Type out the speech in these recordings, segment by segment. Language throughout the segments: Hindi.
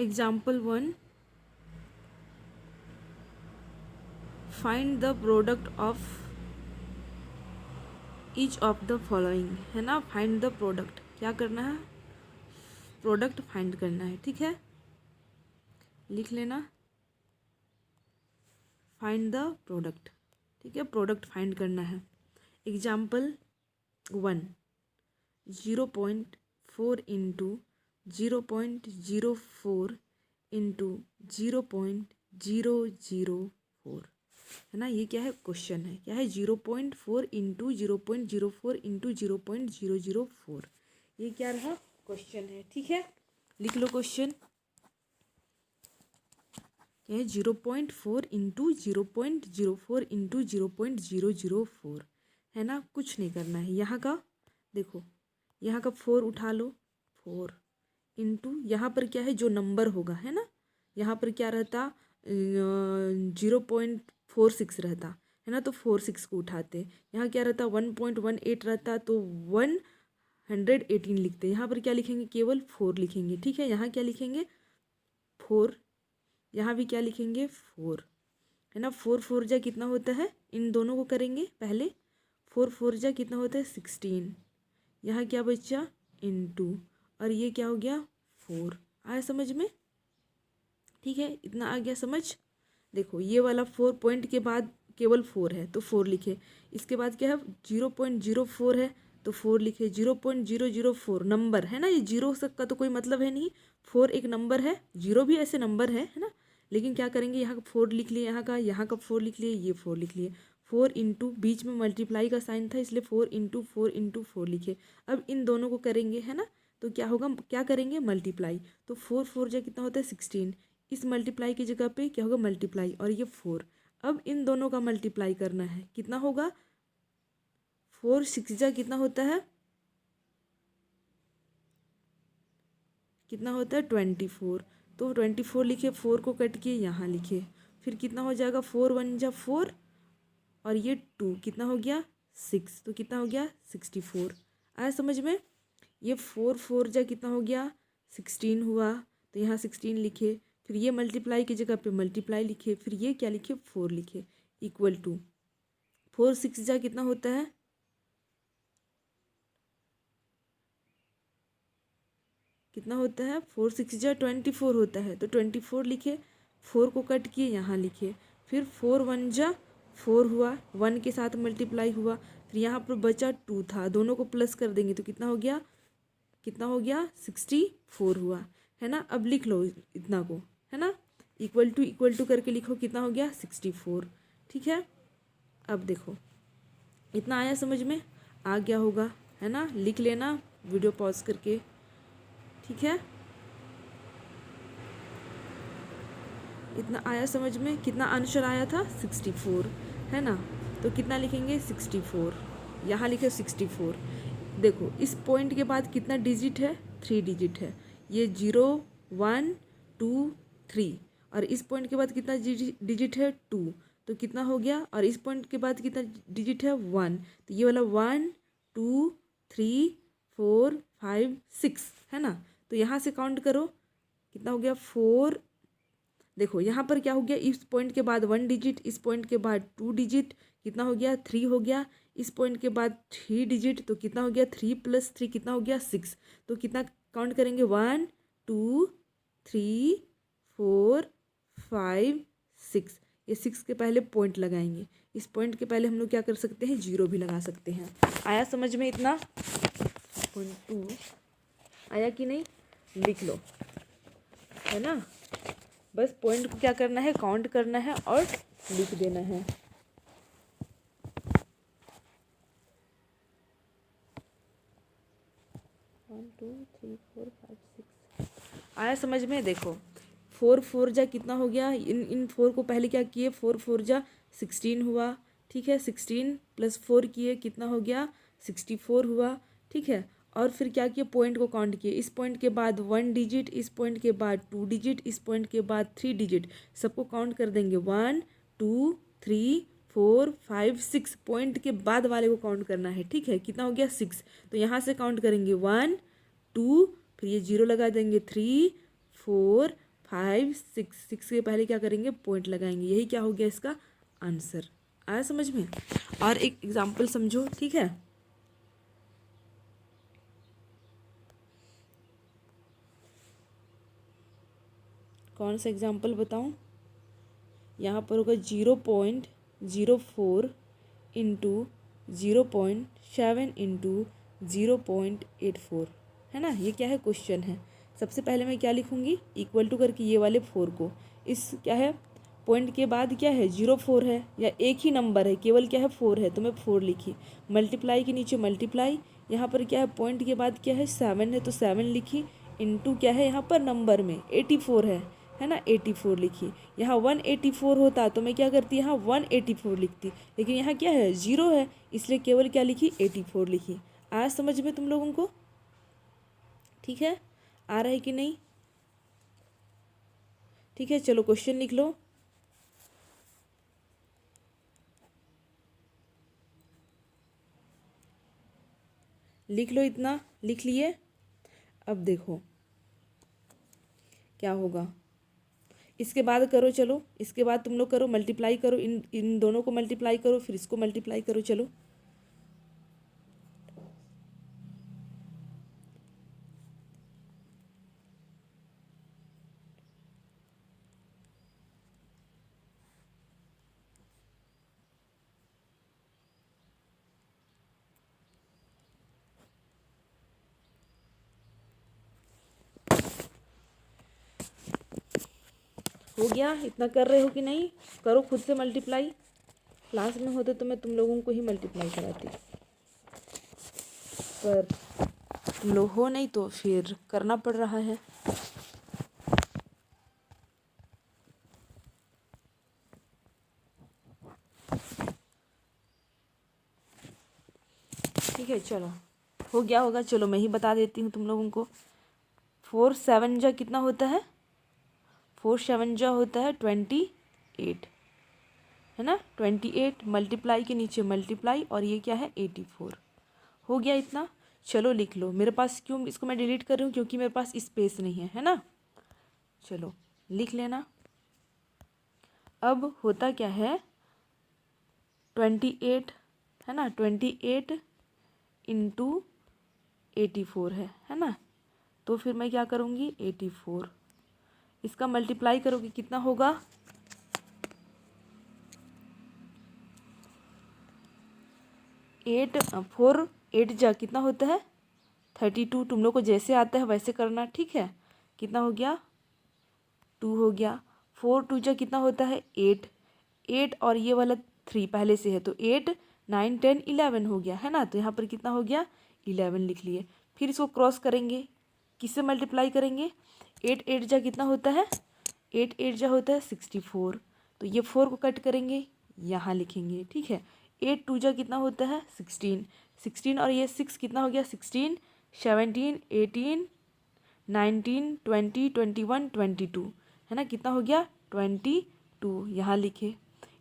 Example 1, find the product of each of the following, है ना। फाइंड द प्रोडक्ट, क्या करना है, प्रोडक्ट फाइंड करना है, ठीक है। लिख लेना, फाइंड द प्रोडक्ट, ठीक है, प्रोडक्ट फाइंड करना है। एग्जाम्पल 1, 0.4 इंटू 0.04 इंटू 0.004, है ना। ये क्या है, क्वेश्चन है, क्या है, 0.4 इंटू 0.04 इंटू 0.004, ये क्या रहा, क्वेश्चन है, ठीक है। लिख लो क्वेश्चन, क्या है, 0.4 इंटू 0.04 इंटू 0.004, है ना। कुछ नहीं करना है, यहाँ का देखो, यहाँ का 4 उठा लो, 4 इंटू यहाँ पर क्या है, जो नंबर होगा, है ना, यहाँ पर क्या रहता, 0.46 रहता, है ना, तो 46 को उठाते। यहाँ क्या रहता, 1.18 रहता, तो 118 लिखते। यहाँ पर क्या लिखेंगे, केवल 4 लिखेंगे, ठीक है। यहाँ क्या लिखेंगे, 4, यहाँ भी क्या लिखेंगे, 4, है ना। 4 4 जा कितना होता है, इन दोनों को करेंगे पहले, 4 4 जा कितना होता है, 16, यहाँ क्या बचा, इंटू, और ये क्या हो गया, 4। आया समझ में, ठीक है, इतना आ गया समझ। देखो ये वाला 4 पॉइंट के बाद केवल 4 है तो 4 लिखे, इसके बाद क्या है, 0.04 है तो 4 लिखे, 0.004 नंबर है ना, ये जीरो का तो कोई मतलब है नहीं, 4 एक नंबर है, जीरो भी ऐसे नंबर है ना। लेकिन क्या करेंगे, यहाँ का 4 लिख लिए, यहाँ का 4 लिख लिए, ये 4 लिख लिए, 4 इंटू, बीच में मल्टीप्लाई का साइन था इसलिए 4 इंटू 4 इंटू 4 लिखे। अब इन दोनों को करेंगे, है ना, तो क्या होगा, क्या करेंगे, मल्टीप्लाई, तो 4 4 जा कितना होता है, 16, इस मल्टीप्लाई की जगह पे क्या होगा, मल्टीप्लाई, और ये 4। अब इन दोनों का मल्टीप्लाई करना है, कितना होगा, 4 6 जा कितना होता है, कितना होता है, 24, तो 24 लिखे, 4 को कट किए यहाँ लिखे, फिर कितना हो जाएगा, 4 1 जा 4, और ये 2 कितना हो गया, 6, तो कितना हो गया, 64। आया समझ में। ये 4 4 जा कितना हो गया, 16 हुआ, तो यहाँ 16 लिखे, फिर ये मल्टीप्लाई की जगह पे मल्टीप्लाई लिखे, फिर ये क्या लिखे, 4 लिखे, इक्वल टू 4 6 जा कितना होता है, कितना होता है, 4 6 जा 24 होता है, तो 24 लिखे, 4 को कट किए यहाँ लिखे, फिर 4 1 जा 4 हुआ, 1 के साथ मल्टीप्लाई हुआ, फिर यहाँ पर बचा 2 था, दोनों को प्लस कर देंगे तो कितना हो गया, कितना हो गया, 64 हुआ, है ना। अब लिख लो इतना को, है ना, इक्वल टू करके लिखो, कितना हो गया, 64, ठीक है। अब देखो इतना आया समझ में, आ गया होगा, है ना, लिख लेना वीडियो पॉज करके, ठीक है। इतना आया समझ में, कितना आंसर आया था, 64, है ना, तो कितना लिखेंगे, 64, यहाँ लिखे 64। देखो इस पॉइंट के बाद कितना डिजिट है, 3 डिजिट है, ये 0 1 2 3, और इस पॉइंट के बाद कितना डिजिट है, 2, तो कितना हो गया, और इस पॉइंट के बाद कितना डिजिट है, 1, तो ये वाला 1 2 3 4 5 6, है ना। तो यहाँ से काउंट करो, कितना हो गया, 4, देखो यहाँ पर क्या हो गया, इस पॉइंट के बाद 1 डिजिट, इस पॉइंट के बाद 2 डिजिट, कितना हो गया, 3 हो गया, इस पॉइंट के बाद 3 डिजिट, तो कितना हो गया, 3 + 3 कितना हो गया, 6, तो कितना काउंट करेंगे, 1 2 3 4 5 6, ये 6 के पहले पॉइंट लगाएंगे, इस पॉइंट के पहले हम लोग क्या कर सकते हैं, 0 भी लगा सकते हैं। आया समझ में इतना, 2 आया कि नहीं, लिख लो, है ना। बस पॉइंट को क्या करना है, काउंट करना है और लिख देना है। One two three four five six आया समझ में। देखो 4 4 जा कितना हो गया, इन 4 को पहले क्या किए, 4 4 जा 16 हुआ, ठीक है, 16 + 4 किए, कितना हो गया, 64 हुआ, ठीक है। और फिर क्या किए, पॉइंट को काउंट किए, इस पॉइंट के बाद 1 डिजिट, इस पॉइंट के बाद 2 डिजिट, इस पॉइंट के बाद 3 डिजिट, सबको काउंट कर देंगे, 1 2 3 4 5 6, पॉइंट के बाद वाले को काउंट करना है, ठीक है, कितना हो गया, 6, तो यहाँ से काउंट करेंगे 1 2, फिर ये 0 लगा देंगे, 3 4 5 6 6 के पहले क्या करेंगे, पॉइंट लगाएंगे। यही क्या हो गया इसका आंसर। आया समझ में। और एक एग्जाम्पल समझो, ठीक है। कौन सा एग्जाम्पल बताऊं। यहाँ पर होगा 0.04 इंटू 0.7 इंटू 0.84, है ना। ये क्या है, क्वेश्चन है। सबसे पहले मैं क्या लिखूंगी, इक्वल टू करके ये वाले 4 को, इस क्या है पॉइंट के बाद क्या है 0.4 है, या एक ही नंबर है केवल क्या है 4 है, तो मैं 4 लिखी। मल्टीप्लाई के नीचे मल्टीप्लाई, यहाँ पर क्या है पॉइंट के बाद क्या है 7 है, तो 7 लिखी। इंटू क्या है यहाँ पर नंबर में 84 है ना, 84 लिखी। यहाँ 184 होता तो मैं क्या करती, यहाँ 184 लिखती, लेकिन यहाँ क्या है 0 है, इसलिए केवल क्या लिखी 84 लिखी। आज समझ में तुम लोगों को, ठीक है। आ रहा है कि नहीं, ठीक है। चलो क्वेश्चन लिख लो। लिख लो, इतना लिख लिए। अब देखो क्या होगा, इसके बाद करो। चलो इसके बाद तुम लोग करो, मल्टीप्लाई करो, इन दोनों को मल्टीप्लाई करो, फिर इसको मल्टीप्लाई करो। चलो हो गया, इतना कर रहे हो कि नहीं, करो खुद से मल्टीप्लाई। क्लास में होते तो मैं तुम लोगों को ही मल्टीप्लाई कराती, पर तुम लोग हो नहीं तो फिर करना पड़ रहा है। ठीक है, चलो हो गया होगा। चलो मैं ही बता देती हूँ तुम लोगों को। 4 7 जा कितना होता है, 4 7 जा होता है 28, है ना। 28 मल्टीप्लाई के नीचे मल्टीप्लाई, और ये क्या है 84। हो गया इतना। चलो लिख लो। मेरे पास क्यों इसको मैं डिलीट कर रही हूँ, क्योंकि मेरे पास स्पेस नहीं है ना। चलो लिख लेना। अब होता क्या है 28, है ना, 28 इंटू 84 है ना। तो फिर मैं क्या करूँगी 84, इसका मल्टीप्लाई करोगे कितना होगा, 4 8 जा कितना होता है 32। तुम लोग को जैसे आता है वैसे करना, ठीक है। कितना हो गया 2 हो गया। 4 2 जा कितना होता है 8, 8 और ये वाला 3 पहले से है, तो 8 9 10 11 हो गया, है ना। तो यहाँ पर कितना हो गया 11 लिख लिए। फिर इसको क्रॉस करेंगे, किससे मल्टीप्लाई करेंगे, 8 8 जा कितना होता है 8 8 जा होता है 64, तो ये 4 को कट करेंगे, यहाँ लिखेंगे, ठीक है। 8 2 जा कितना होता है 16, 16 और ये 6 कितना हो गया 16 17 18 19 20 21 22, है ना। कितना हो गया 22, यहाँ लिखे।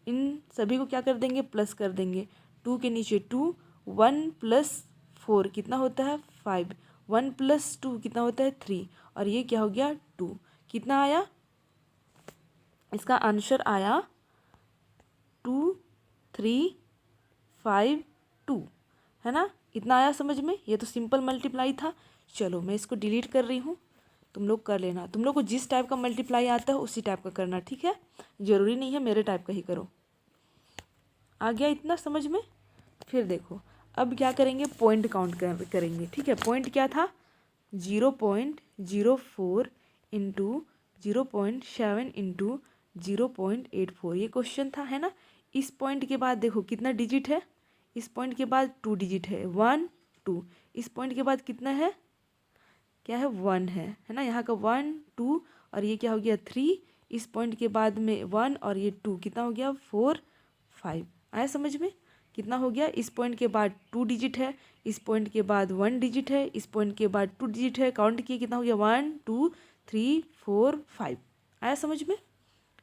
इन सभी को क्या कर देंगे, प्लस कर देंगे। 2 के नीचे 2, 1 प्लस 4 कितना होता है 5, 1 प्लस 2 कितना होता है 3, और ये क्या हो गया 2। कितना आया, इसका आंसर आया 2 3 5 2, है ना। इतना आया समझ में। ये तो सिंपल मल्टीप्लाई था। चलो मैं इसको डिलीट कर रही हूँ, तुम लोग कर लेना। तुम लोग को जिस टाइप का मल्टीप्लाई आता है उसी टाइप का करना, ठीक है। ज़रूरी नहीं है मेरे टाइप का ही करो। आ गया इतना समझ में। फिर देखो अब क्या करेंगे, पॉइंट काउंट करेंगे, ठीक है। पॉइंट क्या था 0.04 इंटू 0.7 इंटू 0.84, ये क्वेश्चन था, है ना। इस पॉइंट के बाद देखो कितना डिजिट है, इस पॉइंट के बाद 2 डिजिट है 1 2, इस पॉइंट के बाद कितना है, क्या है 1 है ना। यहाँ का 1 2 और ये क्या हो गया 3, इस पॉइंट के बाद में 1 और ये 2 कितना हो गया 4 5। आया समझ में। कितना हो गया, इस पॉइंट के बाद 2 डिजिट है, इस पॉइंट के बाद 1 डिजिट है, इस पॉइंट के बाद 2 डिजिट है, काउंट किए कितना हो गया 1 2 3 4 5। आया समझ में,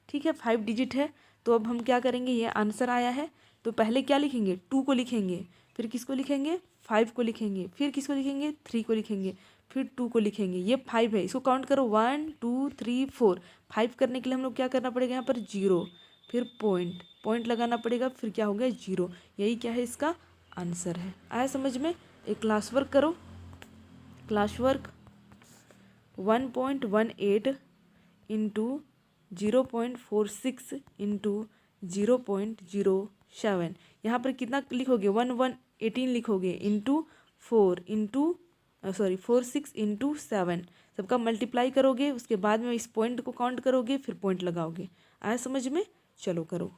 ठीक है। 5 डिजिट है। तो अब हम क्या करेंगे, ये आंसर आया है तो पहले क्या लिखेंगे 2 को लिखेंगे, फिर किसको लिखेंगे 5 को लिखेंगे, फिर किसको लिखेंगे 3 को लिखेंगे, फिर 2 को लिखेंगे, ये 5 है, इसको काउंट करो 1 2 3 4। 5 करने के लिए हम लोग क्या करना पड़ेगा, यहाँ पर 0, फिर पॉइंट लगाना पड़ेगा, फिर क्या हो गया 0। यही क्या है, इसका आंसर है। आया समझ में। एक क्लास वर्क करो, क्लास वर्क 1.18 इंटू 0.46 इंटू 0.07। यहाँ पर कितना लिखोगे, 118 लिखोगे इंटू 46 इंटू 7, सबका मल्टीप्लाई करोगे, उसके बाद में इस पॉइंट को काउंट करोगे, फिर पॉइंट लगाओगे। आया समझ में। चलो करो।